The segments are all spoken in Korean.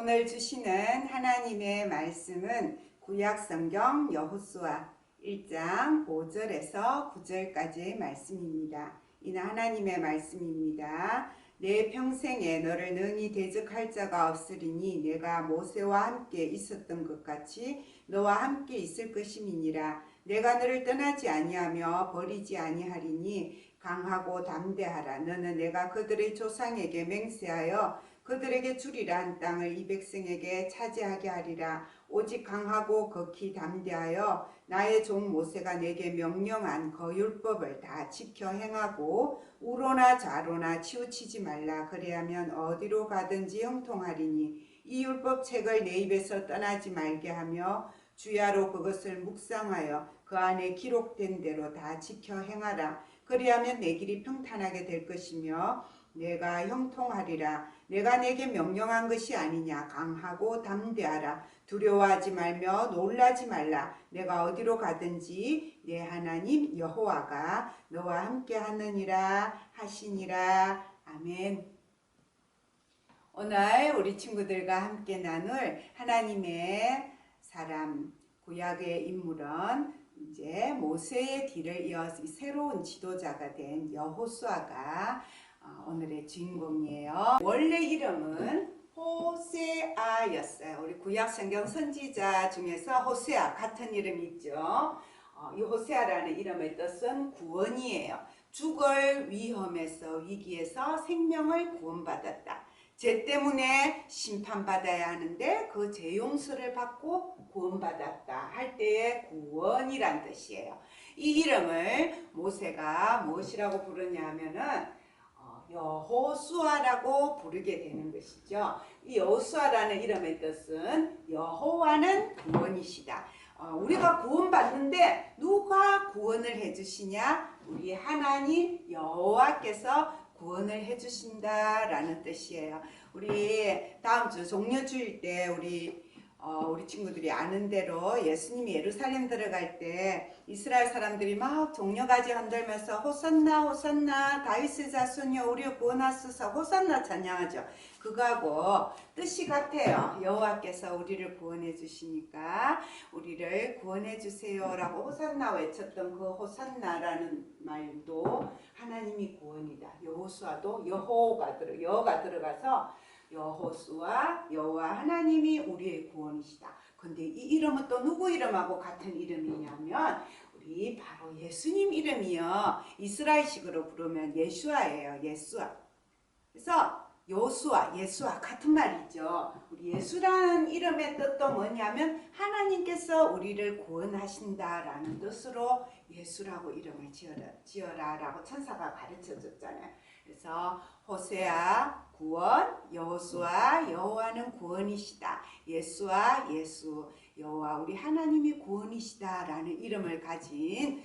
오늘 주시는 하나님의 말씀은 구약성경 여호수아 1장 5절에서 9절까지의 말씀입니다. 이는 하나님의 말씀입니다. 내 평생에 너를 능히 대적할 자가 없으리니 내가 모세와 함께 있었던 것 같이 너와 함께 있을 것임이니라. 내가 너를 떠나지 아니하며 버리지 아니하리니 강하고 담대하라. 너는 내가 그들의 조상에게 맹세하여 그들에게 주리라 한 땅을 이 백성에게 차지하게 하리라. 오직 강하고 극히 담대하여 나의 종 모세가 내게 명령한 그 율법을 다 지켜 행하고 우로나 좌로나 치우치지 말라. 그래야면 어디로 가든지 형통하리니 이 율법 책을 내 입에서 떠나지 말게 하며 주야로 그것을 묵상하여 그 안에 기록된 대로 다 지켜 행하라. 그리하면 내 길이 평탄하게 될 것이며 내가 형통하리라. 내가 내게 명령한 것이 아니냐. 강하고 담대하라. 두려워하지 말며 놀라지 말라. 내가 어디로 가든지 내 하나님 여호와가 너와 함께 하느니라 하시니라. 아멘. 오늘 우리 친구들과 함께 나눌 하나님의 사람 구약의 인물은 이제 모세의 뒤를 이어서 새로운 지도자가 된 여호수아가 오늘의 주인공이에요. 원래 이름은 호세아였어요. 우리 구약 성경 선지자 중에서 호세아 같은 이름이 있죠. 이 호세아라는 이름의 뜻은 구원이에요. 죽을 위험에서 위기에서 생명을 구원받았다. 죄 때문에 심판받아야 하는데 그 죄 용서를 받고 구원받았다 할 때의 구원이란 뜻이에요. 이 이름을 모세가 무엇이라고 부르냐 하면은 여호수아라고 부르게 되는 것이죠. 이 여호수아라는 이름의 뜻은 여호와는 구원이시다. 우리가 구원받는데 누가 구원을 해주시냐? 우리 하나님 여호와께서 구원을 해주신다라는 뜻이에요. 우리 다음 주 종려주일 때 우리 친구들이 아는 대로 예수님이 예루살렘 들어갈 때 이스라엘 사람들이 막 종려가지 흔들면서 호산나 호산나 다윗의 자손이여 우리를 구원하소서 호산나 찬양하죠. 그거하고 뜻이 같아요. 여호와께서 우리를 구원해 주시니까 우리를 구원해 주세요 라고 호산나 외쳤던 그 호산나라는 말도 하나님이 구원이다. 여호수아도 여호가 들어가서 여호수아 여호와 하나님이 우리의 구원이시다. 근데 이 이름은 또 누구 이름하고 같은 이름이냐면 우리 바로 예수님 이름이요. 이스라엘식으로 부르면 예수아예요. 예수아. 그래서 여호수아, 예수아 같은 말이죠. 우리 예수라는 이름의 뜻도 뭐냐면 하나님께서 우리를 구원하신다라는 뜻으로 예수라고 이름을 지어라라고 천사가 가르쳐 줬잖아요. 그래서 호세아 구원, 여호수아 여호와는 구원이시다. 예수아 예수 여호와 우리 하나님이 구원이시다라는 이름을 가진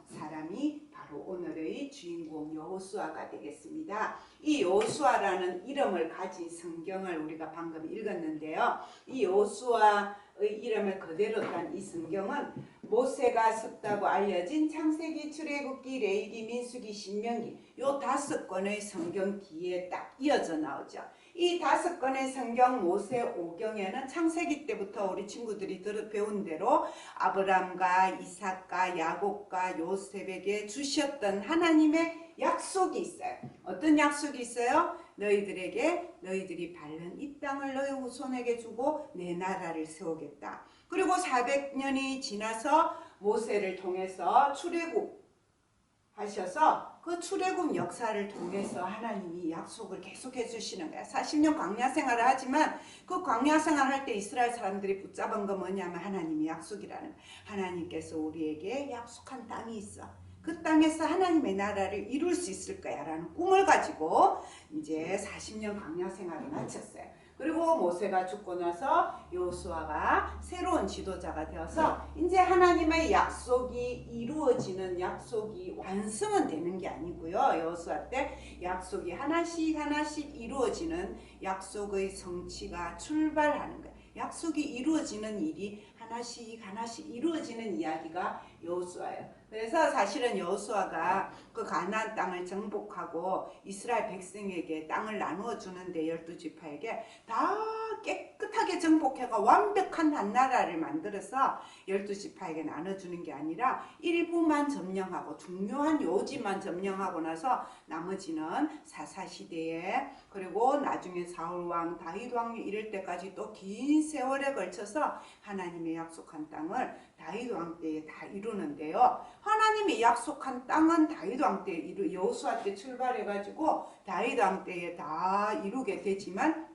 사람이 바로 오늘의 주인공 여호수아가 되겠습니다. 이 여호수아라는 이름을 가진 성경을 우리가 방금 읽었는데요. 이 여호수아의 이름을 그대로 딴 이 성경은 모세가 썼다고 알려진 창세기, 출애굽기, 레위기, 민수기, 신명기 요 5권의 성경 뒤에 딱 이어져 나오죠. 이 5권의 성경 모세 오경에는 창세기 때부터 우리 친구들이 배운 대로 아브람과 이삭과 야곱과 요셉에게 주셨던 하나님의 약속이 있어요. 어떤 약속이 있어요? 너희들이 밟는 이 땅을 너희 후손에게 주고 내 나라를 세우겠다. 그리고 400년이 지나서 모세를 통해서 출애굽하셔서 그 출애굽 역사를 통해서 하나님이 약속을 계속해 주시는 거야. 40년 광야 생활을 하지만 그 광야 생활할 때 이스라엘 사람들이 붙잡은 거 뭐냐면 하나님이 약속이라는 거야. 하나님께서 우리에게 약속한 땅이 있어. 그 땅에서 하나님의 나라를 이룰 수 있을 거야 라는 꿈을 가지고 이제 40년 광야 생활을 마쳤어요. 그리고 모세가 죽고 나서 여호수아가 새로운 지도자가 되어서 이제 하나님의 약속이 이루어지는 약속이 완성은 되는 게 아니고요. 여호수아 때 약속이 하나씩 이루어지는 약속의 성취가 출발하는 거예요. 약속이 이루어지는 일이 하나씩 이루어지는 이야기가 여호수아예요. 그래서 사실은 여호수아가 그 가나안 땅을 정복하고 이스라엘 백성에게 땅을 나누어 주는데 12지파에게 다 깨끗하게 정복해가 완벽한 한 나라를 만들어서 12지파에게 나눠주는 게 아니라 일부만 점령하고 중요한 요지만 점령하고 나서 나머지는 사사시대에 그리고 나중에 사울왕 다윗왕이 이럴 때까지 또 긴 세월에 걸쳐서 하나님의 약속한 땅을 다윗왕 때에 다 이루는데요. 하나님의 약속한 땅은 다윗왕 때 여호수아 때 출발해가지고 다윗왕 때에 다 이루게 되지만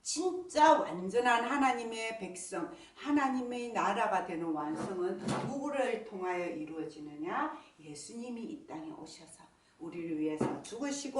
진짜 완전한 하나님의 백성, 하나님의 나라가 되는 완성은 누구를 통하여 이루어지느냐? 예수님이 이 땅에 오셔서 우리를 위해서 죽으시고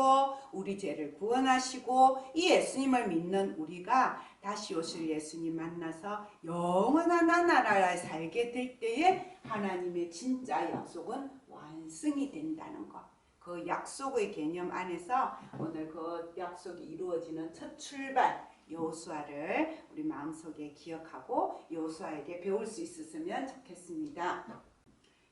우리 죄를 구원하시고 이 예수님을 믿는 우리가 다시 오실 예수님 만나서 영원한 나라에 살게 될 때에 하나님의 진짜 약속은 완성이 된다는 것. 그 약속의 개념 안에서 오늘 그 약속이 이루어지는 첫 출발 여호수아를 우리 마음속에 기억하고 여호수아에게 배울 수 있었으면 좋겠습니다.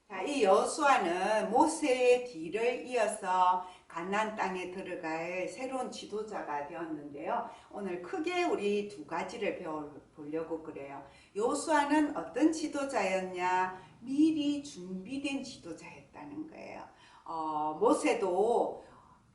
자, 이 여호수아는 모세의 뒤를 이어서 가나안 땅에 들어갈 새로운 지도자가 되었는데요. 오늘 크게 우리 두 가지를 배워보려고 그래요. 여호수아는 어떤 지도자였냐? 미리 준비된 지도자였다는 거예요. 모세도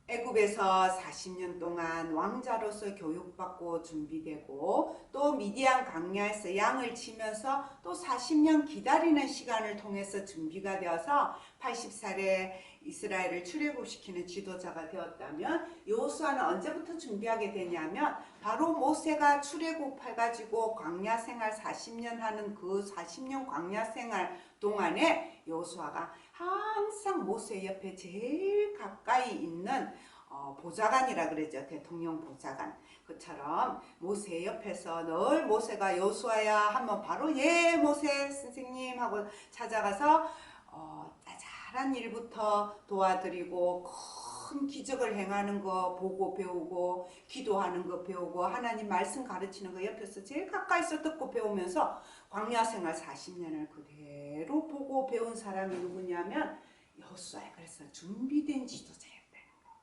애굽에서 40년 동안 왕자로서 교육받고 준비되고 또 미디안 광야에서 양을 치면서 또 40년 기다리는 시간을 통해서 준비가 되어서 80살에 이스라엘을 출애굽시키는 지도자가 되었다면 여호수아는 언제부터 준비하게 되냐면 바로 모세가 출애굽해가지고 광야 생활 40년 하는 그 40년 광야 생활 동안에 여호수아가 항상 모세 옆에 제일 가까이 있는 보좌관이라 그러죠. 대통령 보좌관. 그처럼 모세 옆에서 늘 모세가 여호수아야 하면 바로 예 모세 선생님 하고 찾아가서 자잘한 일부터 도와드리고 큰 기적을 행하는 거 보고 배우고 기도하는 거 배우고 하나님 말씀 가르치는 거 옆에서 제일 가까이서 듣고 배우면서 광야 생활 40년을 그대로 보고 배운 사람이 누구냐면 여호수아야. 그래서 준비된 지도자였다는 거예요.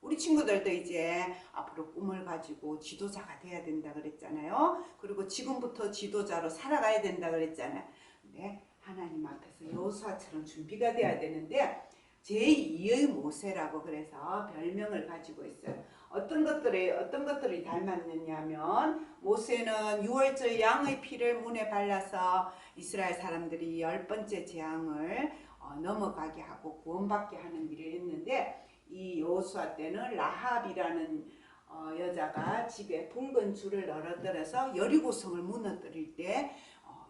우리 친구들도 이제 앞으로 꿈을 가지고 지도자가 돼야 된다 그랬잖아요. 그리고 지금부터 지도자로 살아가야 된다 그랬잖아요. 근데 하나님 앞에서 여호수아처럼 준비가 돼야 되는데 제2의 모세라고 그래서 별명을 가지고 있어요. 어떤 것들이 닮았느냐면 모세는 유월절 양의 피를 문에 발라서 이스라엘 사람들이 10번째 재앙을 넘어가게 하고 구원받게 하는 일을 했는데 이 여호수아 때는 라합이라는 여자가 집에 붉은 줄을 널어들어서 여리고성을 무너뜨릴 때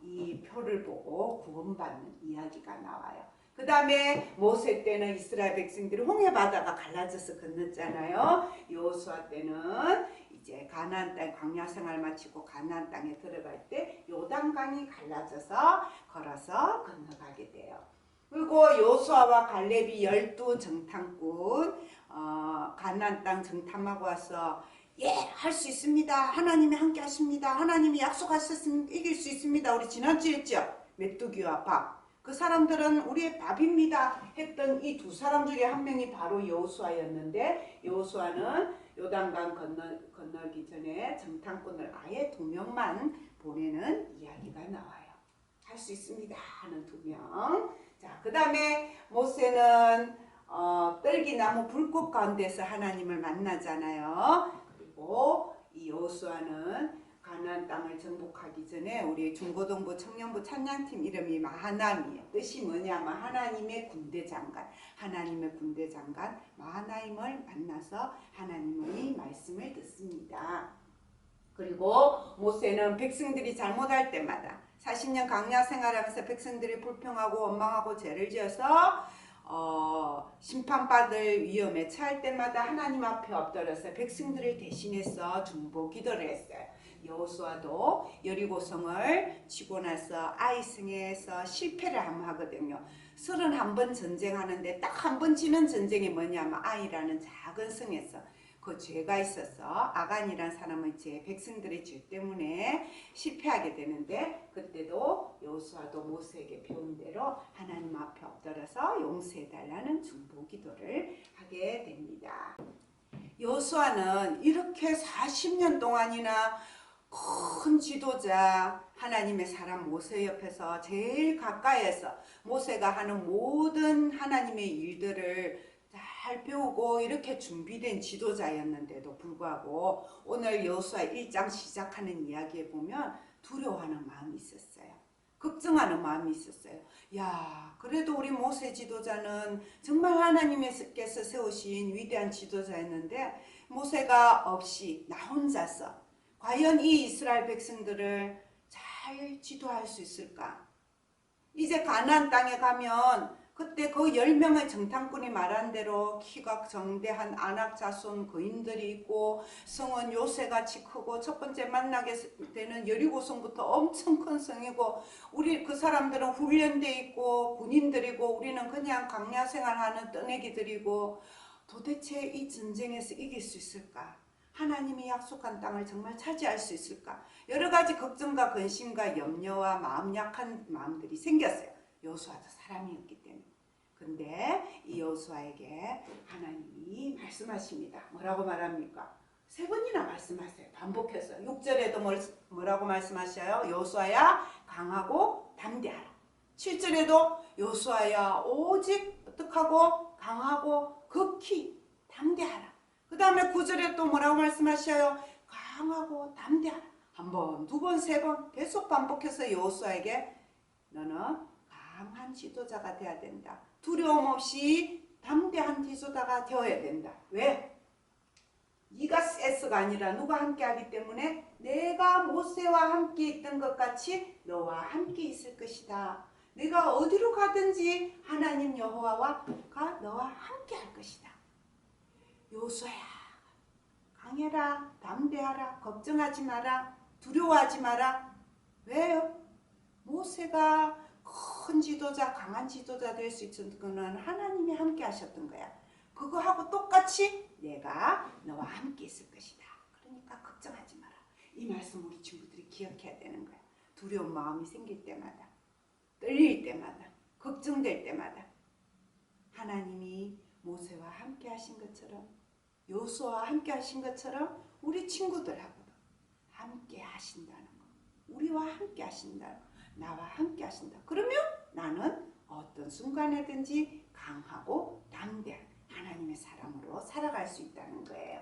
이 표를 보고 구원받는 이야기가 나와요. 그 다음에 모세 때는 이스라엘 백성들이 홍해바다가 갈라져서 건넜잖아요. 여호수아 때는 이제 가나안 땅 광야 생활 마치고 가나안 땅에 들어갈 때 요단강이 갈라져서 걸어서 건너가게 돼요. 그리고 여호수아와 갈렙이 12 정탐꾼 가나안 땅 정탐하고 와서 예, 할 수 있습니다. 하나님이 함께 하십니다. 하나님이 약속하셨으면 이길 수 있습니다. 우리 지난주에 했죠? 메뚜기와 밥. 그 사람들은 우리의 밥입니다 했던 이 두 사람 중에 한 명이 바로 여호수아였는데 여호수아는 요단강 건너기 전에 정탐꾼을 아예 2명만 보내는 이야기가 나와요. 할 수 있습니다 하는 2명. 자, 그 다음에 모세는 떨기나무 불꽃 가운데서 하나님을 만나잖아요. 그리고 이 여호수아는 가나안 땅을 정복하기 전에 우리 중고등부 청년부 찬양팀 이름이 마하나임이에요. 뜻이 뭐냐면 하나님의 군대 장관, 하나님의 군대 장관 마하나임을 만나서 하나님의 말씀을 듣습니다. 그리고 모세는 백성들이 잘못할 때마다 40년 광야 생활하면서 백성들이 불평하고 원망하고 죄를 지어서 심판받을 위험에 처할 때마다 하나님 앞에 엎드려서 백성들을 대신해서 중보 기도를 했어요. 여호수아도 여리고성을 치고 나서 아이성에서 실패를 한번 하거든요. 31번 전쟁하는데 딱 한 번 지는 전쟁이 뭐냐면 아이라는 작은 성에서 그 죄가 있어서 아간이라는 사람의 죄, 백성들의 죄 때문에 실패하게 되는데 그때도 여호수아도 모세에게 배운 대로 하나님 앞에 엎드려서 용서해달라는 중보 기도를 하게 됩니다. 여호수아는 이렇게 40년 동안이나 큰 지도자 하나님의 사람 모세 옆에서 제일 가까이에서 모세가 하는 모든 하나님의 일들을 잘 배우고 이렇게 준비된 지도자였는데도 불구하고 오늘 여호수아 1장 시작하는 이야기에 보면 두려워하는 마음이 있었어요. 걱정하는 마음이 있었어요. 야, 그래도 우리 모세 지도자는 정말 하나님께서 세우신 위대한 지도자였는데 모세가 없이 나 혼자서 과연 이 이스라엘 백성들을 잘 지도할 수 있을까? 이제 가나안 땅에 가면 그때 그 10명의 정탐꾼이 말한 대로 키가 정대한 아낙 자손 거인들이 있고 성은 요새같이 크고 첫 번째 만나게 되는 여리고성부터 엄청 큰 성이고 우리 그 사람들은 훈련돼 있고 군인들이고 우리는 그냥 강야 생활하는 떠내기들이고 도대체 이 전쟁에서 이길 수 있을까? 하나님이 약속한 땅을 정말 차지할 수 있을까? 여러 가지 걱정과 근심과 염려와 마음 약한 마음들이 생겼어요. 여호수아도 사람이었기 때문에. 근데 이 여호수아에게 하나님이 말씀하십니다. 뭐라고 말합니까? 3번이나 말씀하세요. 반복해서. 6절에도 뭐라고 말씀하셔요? 여호수아야 강하고 담대하라. 7절에도 여호수아야 오직 어떡하고 강하고 극히 담대하라. 그 다음에 9절에 또 뭐라고 말씀하셔요? 강하고 담대하라. 한 번, 두 번, 3번 계속 반복해서 여호수아에게 너는 강한 지도자가 되어야 된다. 두려움 없이 담대한 지도자가 되어야 된다. 왜? 네가 세스가 아니라 누가 함께하기 때문에 내가 모세와 함께 있던 것 같이 너와 함께 있을 것이다. 내가 어디로 가든지 하나님 여호와가 너와 함께 할 것이다. 여호수아야 강해라, 담대하라, 걱정하지 마라, 두려워하지 마라. 왜요? 모세가 큰 지도자, 강한 지도자 될 수 있었던 거는 하나님이 함께 하셨던 거야. 그거하고 똑같이 내가 너와 함께 있을 것이다. 그러니까 걱정하지 마라. 이 말씀 우리 친구들이 기억해야 되는 거야. 두려운 마음이 생길 때마다, 떨릴 때마다, 걱정될 때마다 하나님이 모세와 함께 하신 것처럼 여호수아와 함께 하신 것처럼 우리 친구들하고도 함께 하신다는 거. 우리와 함께 하신다는 거. 나와 함께 하신다. 그러면 나는 어떤 순간에든지 강하고 담대한 하나님의 사람으로 살아갈 수 있다는 거예요.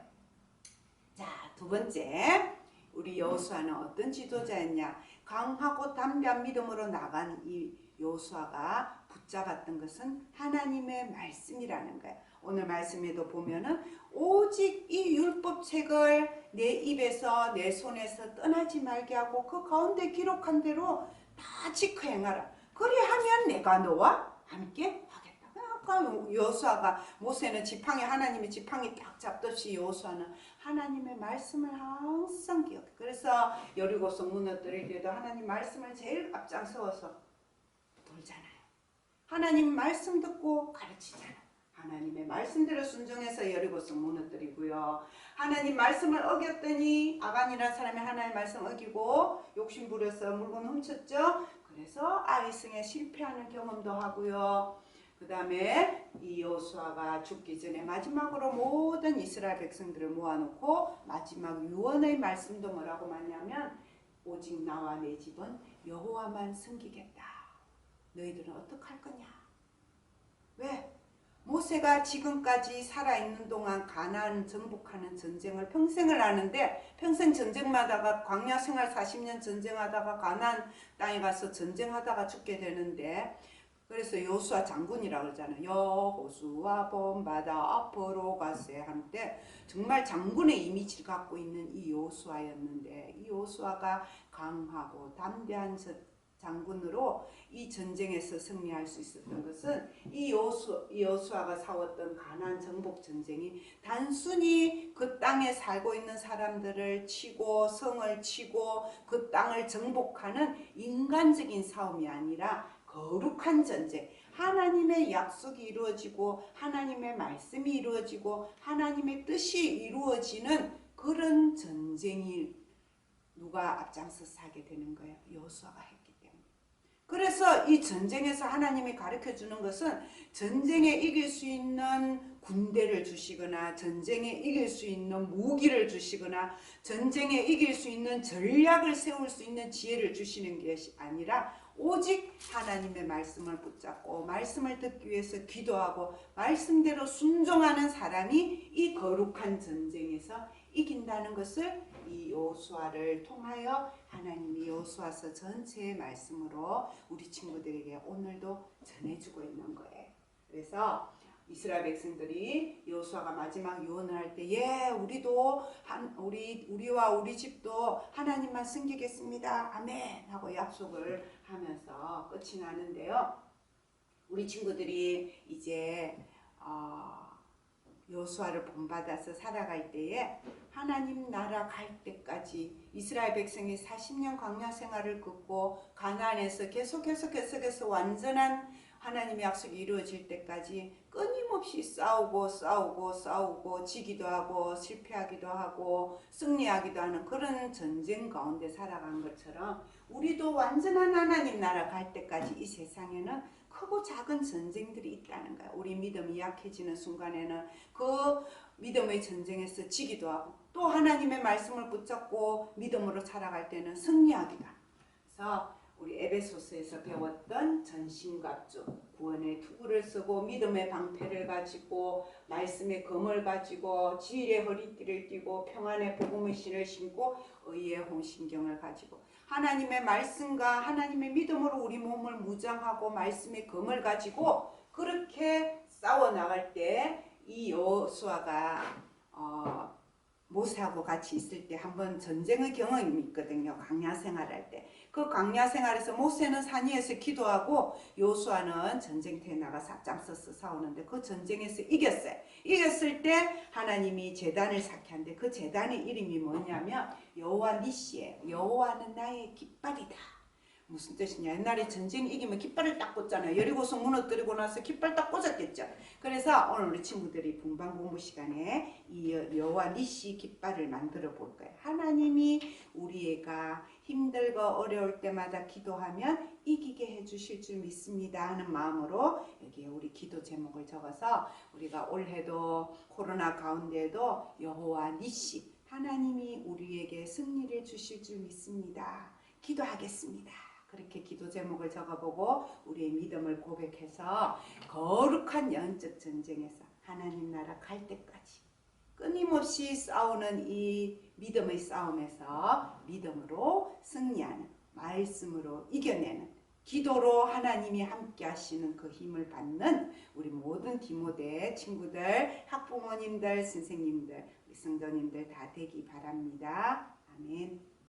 자, 두 번째, 우리 여호수아는 어떤 지도자였냐? 강하고 담대한 믿음으로 나간 이 여호수아가 붙잡았던 것은 하나님의 말씀이라는 거예요. 오늘 말씀에도 보면은 오직 이 율법책을 내 입에서 내 손에서 떠나지 말게 하고 그 가운데 기록한 대로 다 지켜 행하라. 그리하면 내가 너와 함께 하겠다. 아까 여호수아가 모세는 지팡이 하나님의 지팡이 딱 잡듯이 여호수아는 하나님의 말씀을 항상 기억해. 그래서 여리고성 무너뜨릴 때도 하나님 말씀을 제일 앞장서서 돌잖아요. 하나님 말씀 듣고 가르치잖아요. 하나님의 말씀대로 순종해서 여리고성 무너뜨리고요. 하나님 말씀을 어겼더니 아간이라는 사람이 하나님의 말씀 어기고 욕심 부려서 물건 훔쳤죠. 그래서 아이성에 실패하는 경험도 하고요. 그 다음에 이 여호수아가 죽기 전에 마지막으로 모든 이스라엘 백성들을 모아놓고 마지막 유언의 말씀도 뭐라고 말하냐면 오직 나와 내 집은 여호와만 섬기겠다. 너희들은 어떡할 거냐? 왜? 모세가 지금까지 살아있는 동안 가나안 정복하는 전쟁을 평생을 하는데 평생 전쟁마다가 광야 생활 40년 전쟁하다가 가나안 땅에 가서 전쟁하다가 죽게 되는데 그래서 여호수아 장군이라고 그러잖아요. 여호수아 본바다 앞으로 가세 한때 정말 장군의 이미지를 갖고 있는 이 여호수아였는데 이 여호수아가 강하고 담대한 장군으로 이 전쟁에서 승리할 수 있었던 것은 이 여호수아가 싸웠던 가나안 정복 전쟁이 단순히 그 땅에 살고 있는 사람들을 치고 성을 치고 그 땅을 정복하는 인간적인 싸움이 아니라 거룩한 전쟁, 하나님의 약속이 이루어지고 하나님의 말씀이 이루어지고 하나님의 뜻이 이루어지는 그런 전쟁이 누가 앞장서서 하게 되는 거예요? 여호수아가 했기 때문에. 그래서 이 전쟁에서 하나님이 가르쳐 주는 것은 전쟁에 이길 수 있는 군대를 주시거나 전쟁에 이길 수 있는 무기를 주시거나 전쟁에 이길 수 있는 전략을 세울 수 있는 지혜를 주시는 것이 아니라 오직 하나님의 말씀을 붙잡고 말씀을 듣기 위해서 기도하고 말씀대로 순종하는 사람이 이 거룩한 전쟁에서 이긴다는 것을 이 여호수아를 통하여 하나님이 여호수아서 전체의 말씀으로 우리 친구들에게 오늘도 전해주고 있는 거예요. 그래서 이스라엘 백성들이 여호수아가 마지막 유언을 할 때, 예, 우리도 우리와 우리 집도 하나님만 섬기겠습니다. 아멘 하고 약속을 하면서 끝이 나는데요. 우리 친구들이 이제 여호수아를 본받아서 살아갈 때에 하나님 나라 갈 때까지 이스라엘 백성이 40년 광야 생활을 긋고 가나안에서 계속해서 완전한 하나님의 약속이 이루어질 때까지 끊임없이 싸우고 지기도 하고 실패하기도 하고 승리하기도 하는 그런 전쟁 가운데 살아간 것처럼 우리도 완전한 하나님 나라 갈 때까지 이 세상에는 크고 작은 전쟁들이 있다는 거야. 우리 믿음이 약해지는 순간에는 그 믿음의 전쟁에서 지기도 하고 또 하나님의 말씀을 붙잡고 믿음으로 살아갈 때는 승리하기도 하고. 그래서 우리 에베소서에서 배웠던 전신갑주, 구원의 투구를 쓰고 믿음의 방패를 가지고 말씀의 검을 가지고 지일의 허리띠를 띠고 평안의 복음의 신을 신고 의의 홍신경을 가지고 하나님의 말씀과 하나님의 믿음으로 우리 몸을 무장하고 말씀의 검을 가지고 그렇게 싸워 나갈 때 이 여호수아가 모세하고 같이 있을 때 한번 전쟁의 경험이 있거든요. 광야 생활할 때. 그 광야 생활에서 모세는 산 위에서 기도하고 여호수아는 전쟁터에 나가서 앞장 서서 싸우는데 그 전쟁에서 이겼어요. 이겼을 때 하나님이 제단을 쌓게 하는데 그 제단의 이름이 뭐냐면 여호와 니시예요. 여호와는 나의 깃발이다. 무슨 뜻이냐? 옛날에 전쟁 이기면 깃발을 딱 꽂잖아요. 여리고성 무너뜨리고 나서 깃발 딱 꽂았겠죠. 그래서 오늘 우리 친구들이 분방 공부 시간에 이 여호와 니시 깃발을 만들어 볼 거예요. 하나님이 우리가 힘들고 어려울 때마다 기도하면 이기게 해주실 줄 믿습니다 하는 마음으로 여기에 우리 기도 제목을 적어서 우리가 올해도 코로나 가운데에도 여호와 니시 하나님이 우리에게 승리를 주실 줄 믿습니다. 기도하겠습니다. 그렇게 기도 제목을 적어보고 우리의 믿음을 고백해서 거룩한 영적 전쟁에서 하나님 나라 갈 때까지 끊임없이 싸우는 이 믿음의 싸움에서 믿음으로 승리하는 말씀으로 이겨내는 기도로 하나님이 함께 하시는 그 힘을 받는 우리 모든 디모데 친구들, 학부모님들, 선생님들, 우리 성도님들 다 되기 바랍니다. 아멘.